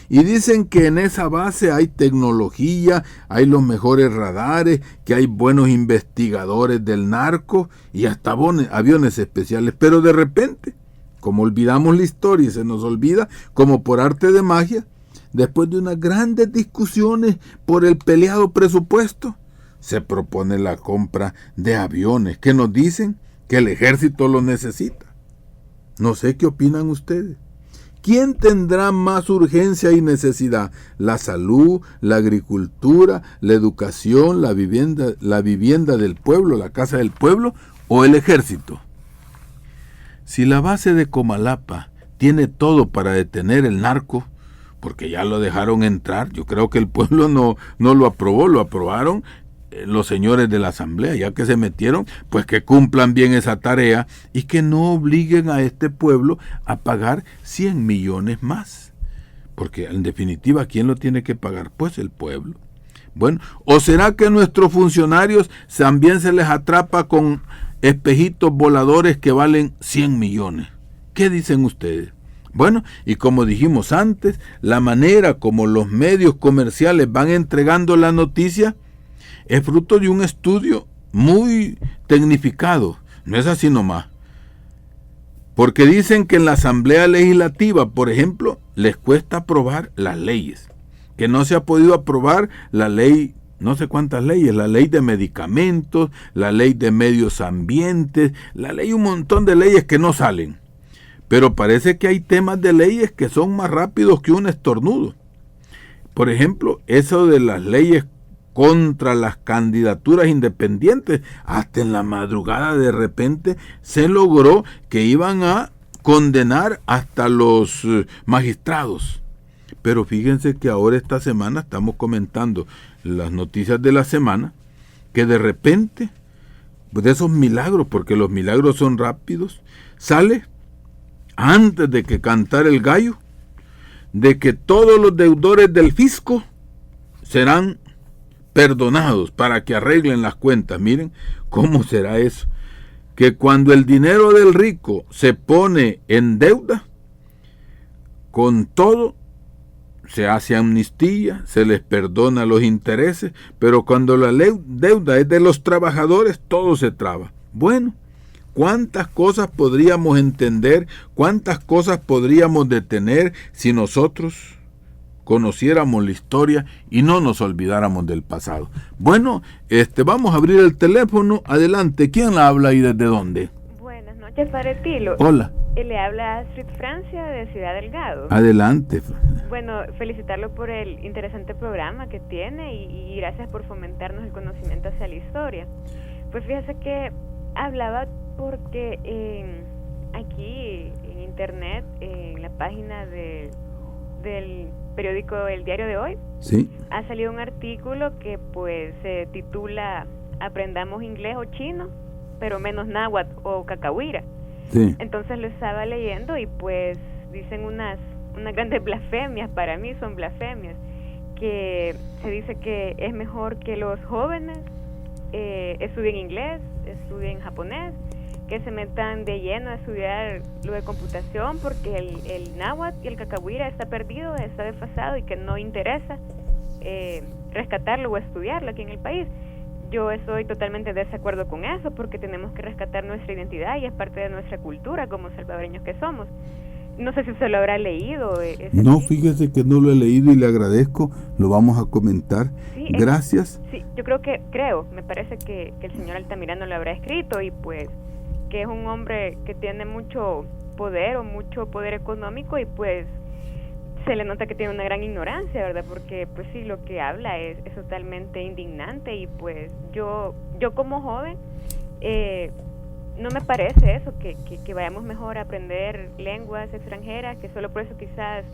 Y dicen que en esa base hay tecnología, hay los mejores radares, que hay buenos investigadores del narco y hasta aviones especiales. Pero de repente, como olvidamos la historia y se nos olvida, como por arte de magia, después de unas grandes discusiones por el peleado presupuesto, se propone la compra de aviones que nos dicen que el ejército los necesita. No sé qué opinan ustedes. ¿Quién tendrá más urgencia y necesidad? ¿La salud, la agricultura, la educación, la vivienda del pueblo, la casa del pueblo o el ejército? Si la base de Comalapa tiene todo para detener el narco, porque ya lo dejaron entrar, yo creo que el pueblo no lo aprobó, lo aprobaron los señores de la asamblea, ya que se metieron, pues que cumplan bien esa tarea y que no obliguen a este pueblo a pagar 100 millones más. Porque en definitiva, ¿quién lo tiene que pagar? Pues el pueblo. Bueno, ¿o será que nuestros funcionarios también se les atrapa con espejitos voladores que valen 100 millones? ¿Qué dicen ustedes? Bueno, y como dijimos antes, la manera como los medios comerciales van entregando la noticia es fruto de un estudio muy tecnificado. No es así nomás. Porque dicen que en la Asamblea Legislativa, por ejemplo, les cuesta aprobar las leyes. Que no se ha podido aprobar la ley, no sé cuántas leyes, la ley de medicamentos, la ley de medios ambientes, la ley, un montón de leyes que no salen. Pero parece que hay temas de leyes que son más rápidos que un estornudo. Por ejemplo, eso de las leyes contra las candidaturas independientes, hasta en la madrugada de repente se logró que iban a condenar hasta los magistrados. Pero fíjense que ahora esta semana estamos comentando las noticias de la semana, que de repente, pues de esos milagros, porque los milagros son rápidos, sale antes de que cantara el gallo, de que todos los deudores del fisco serán perdonados para que arreglen las cuentas. Miren cómo será eso, que cuando el dinero del rico se pone en deuda, con todo se hace amnistía, se les perdona los intereses, pero cuando la deuda es de los trabajadores, todo se traba. Bueno, ¿cuántas cosas podríamos entender? ¿Cuántas cosas podríamos detener si nosotros conociéramos la historia y no nos olvidáramos del pasado? Bueno, vamos a abrir el teléfono. Adelante, ¿quién la habla y desde dónde? Buenas noches, Padre Tilo. Hola. Le habla Astrid Francia de Ciudad Delgado. Adelante. Bueno, felicitarlo por el interesante programa que tiene y gracias por fomentarnos el conocimiento hacia la historia. Pues fíjese que hablaba porque aquí en internet, en la página del periódico El Diario de Hoy, sí, ha salido un artículo que pues se titula Aprendamos inglés o chino, pero menos náhuatl o cacahuira. Sí. Entonces lo estaba leyendo y pues dicen unas grandes blasfemias, para mí son blasfemias, que se dice que es mejor que los jóvenes estudien inglés, estudien japonés, que se metan de lleno a estudiar lo de computación, porque el náhuatl y el cacahuira está perdido, está desfasado y que no interesa rescatarlo o estudiarlo aquí en el país. Yo estoy totalmente de desacuerdo con eso, porque tenemos que rescatar nuestra identidad y es parte de nuestra cultura como salvadoreños que somos. No sé si usted lo habrá leído. No, fíjese que no lo he leído y le agradezco, lo vamos a comentar. Sí, gracias. Sí, yo me parece que el señor Altamirano lo habrá escrito y pues que es un hombre que tiene mucho poder económico y pues se le nota que tiene una gran ignorancia, ¿verdad? Porque pues sí, lo que habla es totalmente indignante y pues yo como joven no me parece eso, que vayamos mejor a aprender lenguas extranjeras, que solo por eso quizás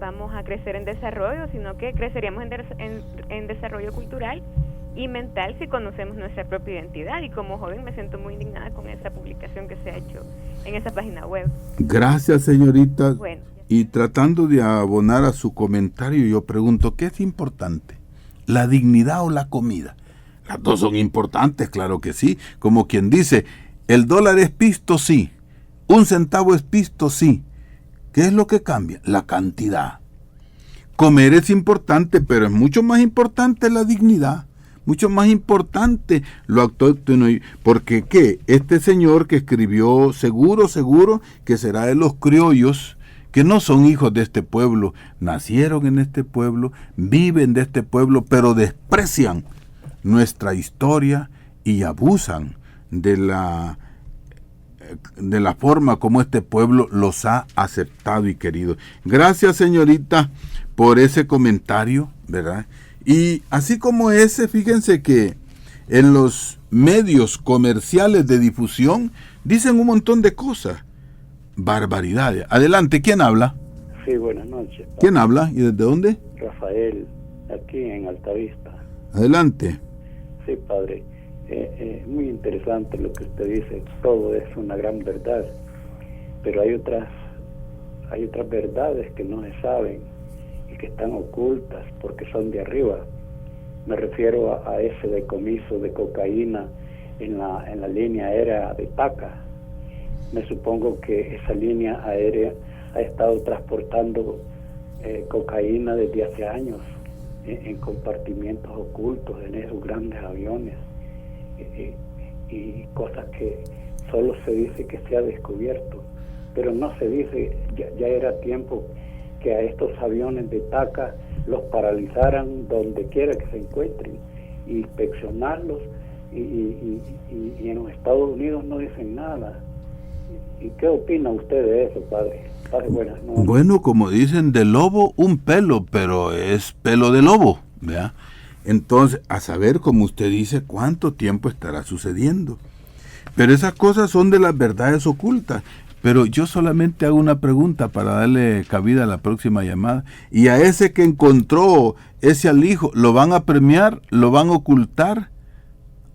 vamos a crecer en desarrollo, sino que creceríamos en desarrollo cultural y mental si conocemos nuestra propia identidad. Y como joven me siento muy indignada con esa publicación que se ha hecho en esa página web. Gracias, señorita. Bueno. Y tratando de abonar a su comentario, yo pregunto, ¿qué es importante? ¿La dignidad o la comida? Las dos son importantes, claro que sí. Como quien dice, el dólar es pisto, sí. 1 centavo es pisto, sí. ¿Qué es lo que cambia? La cantidad. Comer es importante, pero es mucho más importante la dignidad. Mucho más importante lo autóctono. Porque ¿qué? Este señor que escribió, seguro que será de los criollos, que no son hijos de este pueblo, nacieron en este pueblo, viven de este pueblo, pero desprecian nuestra historia y abusan de la forma como este pueblo los ha aceptado y querido. Gracias, señorita, por ese comentario, ¿verdad? Y así como ese, fíjense que en los medios comerciales de difusión dicen un montón de cosas. Barbaridades. Adelante, ¿quién habla? Sí, buenas noches. ¿Quién habla y desde dónde? Rafael, aquí en Altavista. Adelante. Sí, padre. Muy interesante lo que usted dice. Todo es una gran verdad, pero hay otras verdades que no se saben y que están ocultas porque son de arriba. Me refiero a ese decomiso de cocaína en la línea aérea de Taca. Me supongo que esa línea aérea ha estado transportando cocaína desde hace años en compartimientos ocultos en esos grandes aviones y cosas que solo se dice que se ha descubierto, pero no se dice, ya era tiempo que a estos aviones de TACA los paralizaran donde quiera que se encuentren, inspeccionarlos y en los Estados Unidos no dicen nada. ¿Y qué opina usted de eso, padre? Padre, buenas noches. Bueno, como dicen, de lobo un pelo, pero es pelo de lobo, ¿verdad? Entonces, a saber, como usted dice, cuánto tiempo estará sucediendo. Pero esas cosas son de las verdades ocultas. Pero yo solamente hago una pregunta para darle cabida a la próxima llamada. Y a ese que encontró ese alijo, ¿lo van a premiar, lo van a ocultar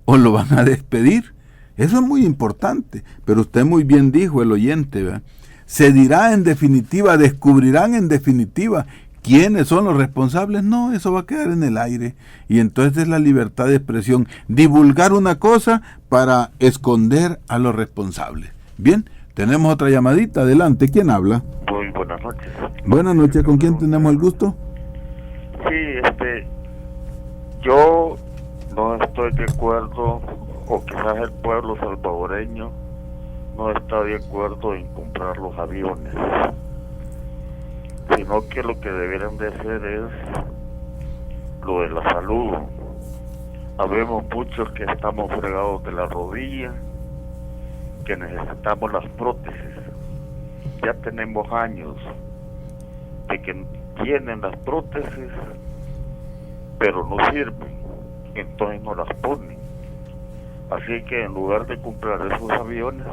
o lo van a despedir? Eso es muy importante. Pero usted muy bien dijo, el oyente, ¿verdad? Se dirá en definitiva, descubrirán en definitiva quiénes son los responsables. No, eso va a quedar en el aire. Y entonces es la libertad de expresión. Divulgar una cosa para esconder a los responsables. Bien. Tenemos otra llamadita, adelante, ¿quién habla? Muy buenas noches. Buenas noches, ¿con quién tenemos el gusto? Sí, yo no estoy de acuerdo, o quizás el pueblo salvadoreño no está de acuerdo en comprar los aviones, sino que lo que deberían de hacer es lo de la salud. Habemos muchos que estamos fregados de la rodilla, que necesitamos las prótesis. Ya tenemos años de que tienen las prótesis, pero no sirven, entonces no las ponen. Así que en lugar de comprar esos aviones,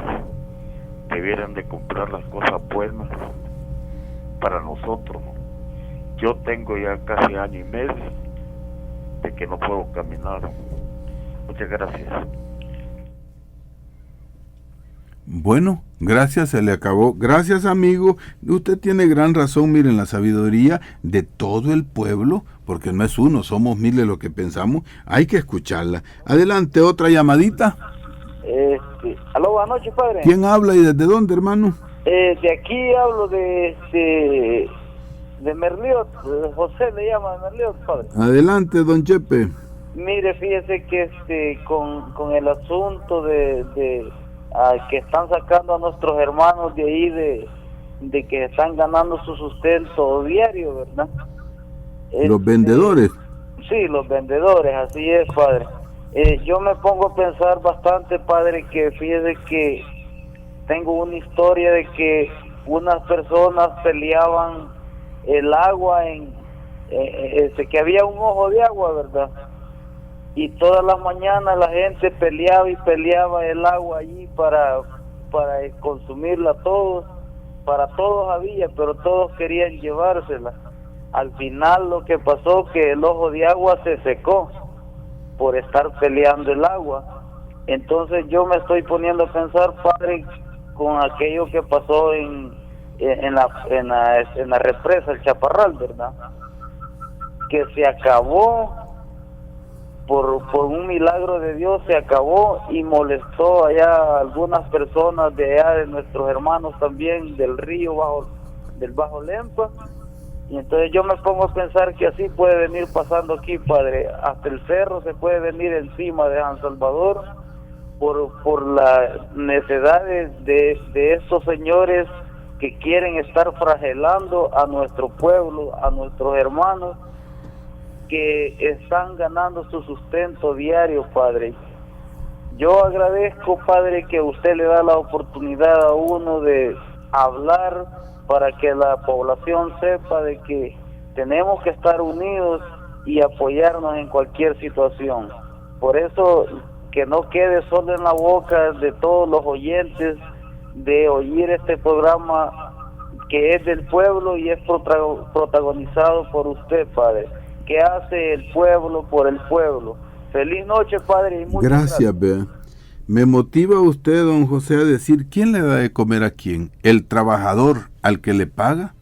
debieran de comprar las cosas buenas para nosotros. Yo tengo ya casi año y medio de que no puedo caminar. Muchas gracias. Bueno, gracias, se le acabó. Gracias, amigo. Usted tiene gran razón. Miren, la sabiduría de todo el pueblo, porque no es uno, somos miles lo que pensamos. Hay que escucharla. Adelante, otra llamadita. Aló, buenas noches, padre. ¿Quién habla y desde dónde, hermano? De aquí hablo de Merliot. José le llama de Merliot, padre. Adelante, don Chepe. Mire, fíjese que con el asunto de que están sacando a nuestros hermanos de ahí, de que están ganando su sustento diario, ¿verdad? Los vendedores. Sí, los vendedores, así es, padre. Yo me pongo a pensar bastante, padre, que fíjese que tengo una historia de que unas personas peleaban el agua que había un ojo de agua, ¿verdad? Y todas las mañanas la gente peleaba y peleaba el agua allí para consumirla todos, para todos había, pero todos querían llevársela. Al final lo que pasó que el ojo de agua se secó por estar peleando el agua. Entonces yo me estoy poniendo a pensar, padre, con aquello que pasó en la represa, el Chaparral, ¿verdad? Que se acabó. Por un milagro de Dios se acabó y molestó allá a algunas personas de allá, de nuestros hermanos también del río del Bajo Lempa. Y entonces yo me pongo a pensar que así puede venir pasando aquí, padre. Hasta el cerro se puede venir encima de San Salvador por las necesidades de estos señores que quieren estar fragelando a nuestro pueblo, a nuestros hermanos, que están ganando su sustento diario, padre. Yo agradezco, padre, que usted le da la oportunidad a uno de hablar para que la población sepa de que tenemos que estar unidos y apoyarnos en cualquier situación. Por eso, que no quede solo en la boca de todos los oyentes de oír este programa que es del pueblo y es protagonizado por usted, padre. Que hace el pueblo por el pueblo. Feliz noche, padre, y muchas gracias. Bea. Me motiva usted, don José, a decir, ¿quién le da de comer a quién? ¿El trabajador al que le paga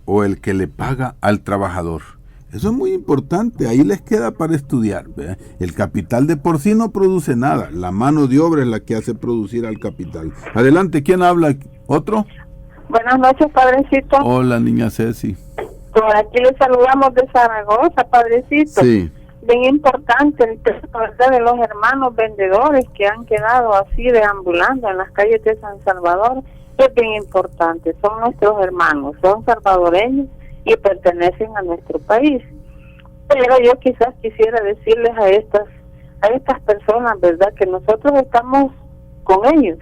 o el que le paga al trabajador? Eso es muy importante, ahí les queda para estudiar, ¿verdad? El capital de por sí no produce nada, la mano de obra es la que hace producir al capital. Adelante, ¿quién habla? ¿Otro? Buenas noches, padrecito. Hola, niña Ceci. Por aquí le saludamos de Zaragoza, padrecito. Sí. Bien importante el tema, ¿verdad?, de los hermanos vendedores que han quedado así deambulando en las calles de San Salvador. Es bien importante, son nuestros hermanos, son salvadoreños y pertenecen a nuestro país. Pero yo quizás quisiera decirles a estas personas, ¿verdad?, que nosotros estamos con ellos,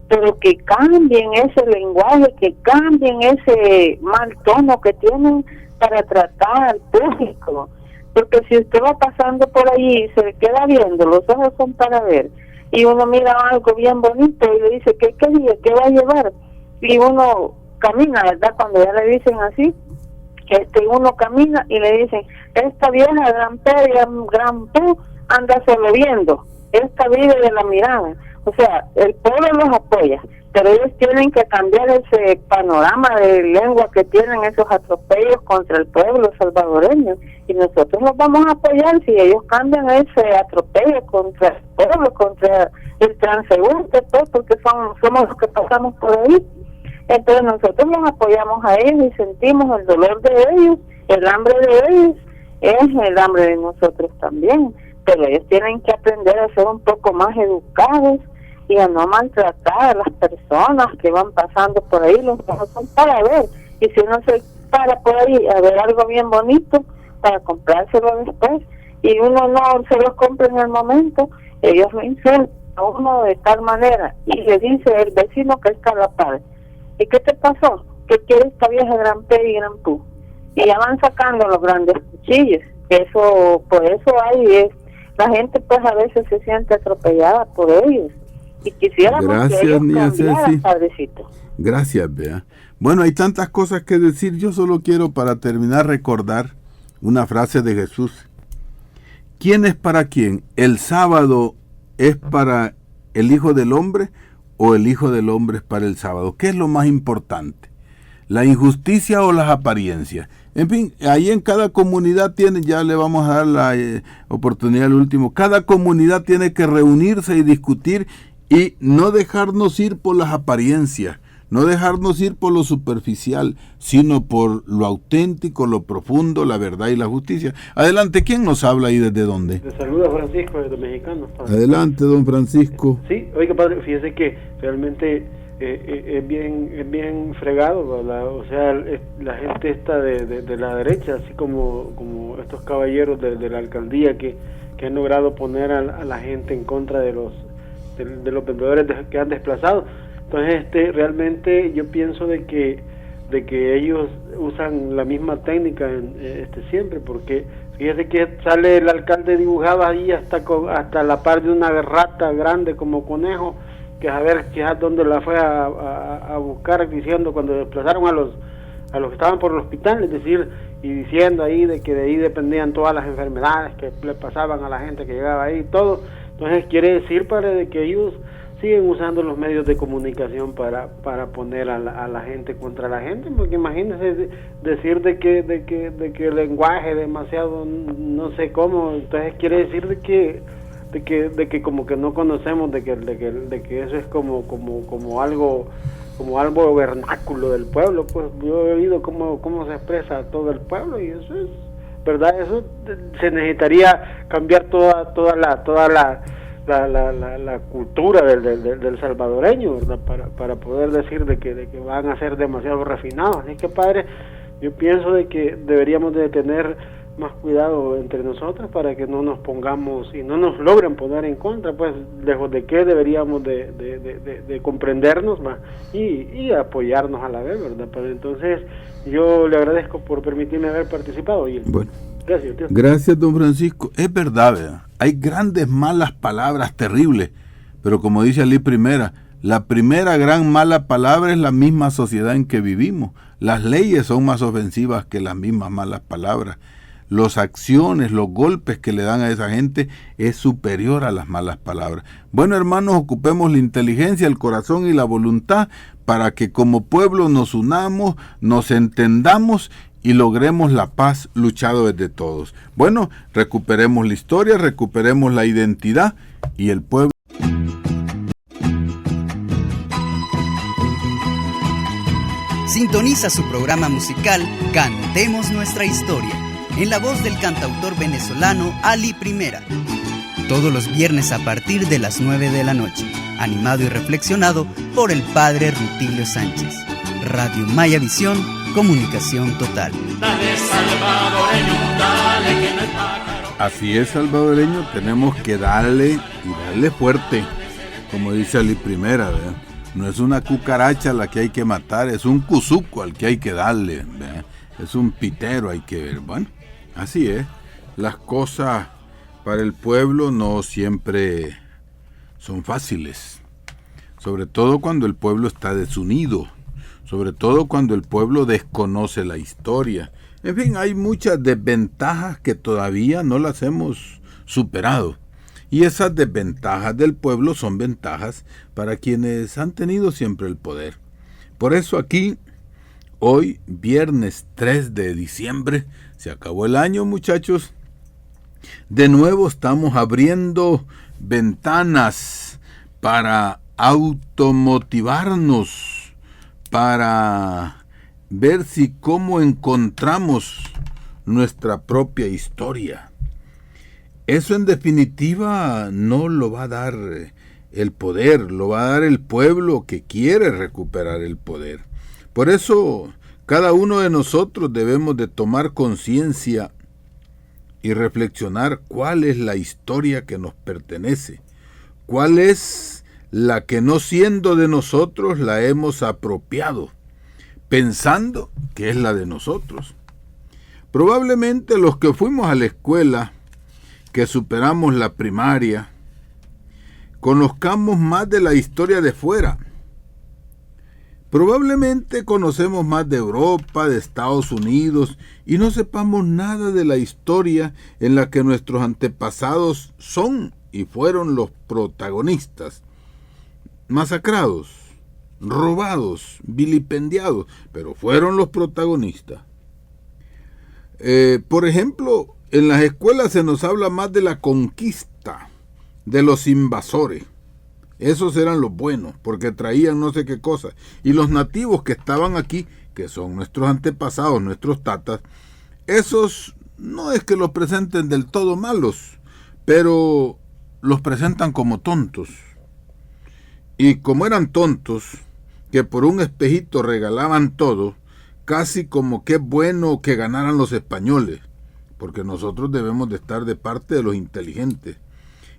pero que cambien ese lenguaje, que cambien ese mal tono que tienen para tratar al público. Porque si usted va pasando por allí y se queda viendo, los ojos son para ver, y uno mira algo bien bonito y le dice, ¿qué quería? ¿Qué va a llevar? Y uno camina, ¿verdad?, cuando ya le dicen así, uno camina y le dicen, esta vieja gran pu anda solo viendo, esta vive de la mirada. O sea, el pueblo los apoya, pero ellos tienen que cambiar ese panorama de lengua que tienen, esos atropellos contra el pueblo salvadoreño, y nosotros los vamos a apoyar si ellos cambian ese atropello contra el pueblo, contra el transeúnte, pues, porque somos los que pasamos por ahí. Entonces nosotros los apoyamos a ellos y sentimos el dolor de ellos, el hambre de ellos es el hambre de nosotros también, pero ellos tienen que aprender a ser un poco más educados y a no maltratar a las personas que van pasando por ahí. Los ojos son para ver, y si uno se para por ahí a ver algo bien bonito para comprárselo después y uno no se lo compra en el momento, ellos lo insultan a uno de tal manera y le dice el vecino que está a la par, ¿y qué te pasó? ¿Qué quiere esta vieja gran P y gran Pu? Y ya van sacando los grandes cuchillos. Eso, por eso la gente pues a veces se siente atropellada por ellos. Y quisiéramos que ellos cambiaran, padrecito. Gracias, Bea. Bueno, hay tantas cosas que decir. Yo solo quiero, para terminar, recordar una frase de Jesús. ¿Quién es para quién? ¿El sábado es para el Hijo del Hombre o el Hijo del Hombre es para el sábado? ¿Qué es lo más importante? ¿La injusticia o las apariencias? En fin, ahí en cada comunidad ya le vamos a dar la oportunidad al último, cada comunidad tiene que reunirse y discutir y no dejarnos ir por las apariencias, no dejarnos ir por lo superficial, sino por lo auténtico, lo profundo, la verdad y la justicia. Adelante, ¿quién nos habla y desde dónde? Te saluda Francisco desde Mexicano. Padre. Adelante, don Francisco. Sí, oiga, padre, fíjese que realmente es bien fregado, ¿verdad? O sea, la gente esta de la derecha, así como estos caballeros de la alcaldía que han logrado poner a la gente en contra de los vendedores que han desplazado. Entonces, realmente yo pienso de que ellos usan la misma técnica siempre, porque fíjese que sale el alcalde dibujado ahí hasta la par de una rata grande como conejo, que a ver quizás dónde la fue a buscar, diciendo cuando desplazaron a los que estaban por el hospital, es decir, y diciendo ahí de que de ahí dependían todas las enfermedades que le pasaban a la gente que llegaba ahí y todo. Entonces quiere decir, padre, de que ellos siguen usando los medios de comunicación para poner a la gente contra la gente, porque imagínense decir de que el lenguaje demasiado no sé cómo, entonces quiere decir de que como que no conocemos de que eso es como algo vernáculo del pueblo. Pues yo he oído cómo se expresa todo el pueblo, y eso es verdad. Eso se necesitaría cambiar toda la cultura del salvadoreño, ¿verdad? Para poder decir de que van a ser demasiado refinados. Así que, padre, yo pienso de que deberíamos de tener más cuidado entre nosotros para que no nos pongamos y no nos logren poner en contra, pues lejos de que deberíamos de comprendernos más y apoyarnos a la vez, ¿verdad? Pero entonces yo le agradezco por permitirme haber participado. Bueno, gracias, tío. Gracias, don Francisco. Es verdad, ¿verdad? Hay grandes malas palabras terribles, pero como dice Ali Primera, la primera gran mala palabra es la misma sociedad en que vivimos. Las leyes son más ofensivas que las mismas malas palabras. Las acciones, los golpes que le dan a esa gente es superior a las malas palabras. Bueno, hermanos, ocupemos la inteligencia, el corazón y la voluntad para que como pueblo nos unamos, nos entendamos y logremos la paz luchado desde todos. Bueno, recuperemos la historia, recuperemos la identidad y el pueblo. Sintoniza su programa musical Cantemos Nuestra Historia, en la voz del cantautor venezolano Ali Primera. Todos los viernes a partir de las 9 de la noche, animado y reflexionado por el padre Rutilio Sánchez. Radio Maya Visión, comunicación total. Dale salvadoreño, dale que no es pájaro. Así es, salvadoreño, tenemos que darle y darle fuerte, como dice Ali Primera, ¿verdad? No es una cucaracha la que hay que matar, es un cuzuco al que hay que darle, ¿verdad? Es un pitero, hay que ver. Bueno, así es, las cosas para el pueblo no siempre son fáciles, sobre todo cuando el pueblo está desunido, sobre todo cuando el pueblo desconoce la historia. En fin, hay muchas desventajas que todavía no las hemos superado. Y esas desventajas del pueblo son ventajas para quienes han tenido siempre el poder. Por eso aquí, hoy, viernes 3 de diciembre, se acabó el año, muchachos. De nuevo estamos abriendo ventanas para automotivarnos, para ver si cómo encontramos nuestra propia historia. Eso en definitiva no lo va a dar el poder, lo va a dar el pueblo que quiere recuperar el poder. Por eso cada uno de nosotros debemos de tomar conciencia y reflexionar cuál es la historia que nos pertenece, cuál es la que no siendo de nosotros la hemos apropiado, pensando que es la de nosotros. Probablemente los que fuimos a la escuela, que superamos la primaria, conozcamos más de la historia de fuera. Probablemente conocemos más de Europa, de Estados Unidos, y no sepamos nada de la historia en la que nuestros antepasados son y fueron los protagonistas. Masacrados, robados, vilipendiados, pero fueron los protagonistas. Por ejemplo, en las escuelas se nos habla más de la conquista, de los invasores. Esos eran los buenos, porque traían no sé qué cosa. Y los nativos que estaban aquí, que son nuestros antepasados, nuestros tatas, esos no es que los presenten del todo malos, pero los presentan como tontos. Y como eran tontos, que por un espejito regalaban todo, casi como que es bueno que ganaran los españoles, porque nosotros debemos de estar de parte de los inteligentes.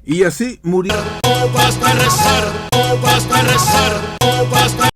Y así murieron. No basta rezar, no basta rezar, no basta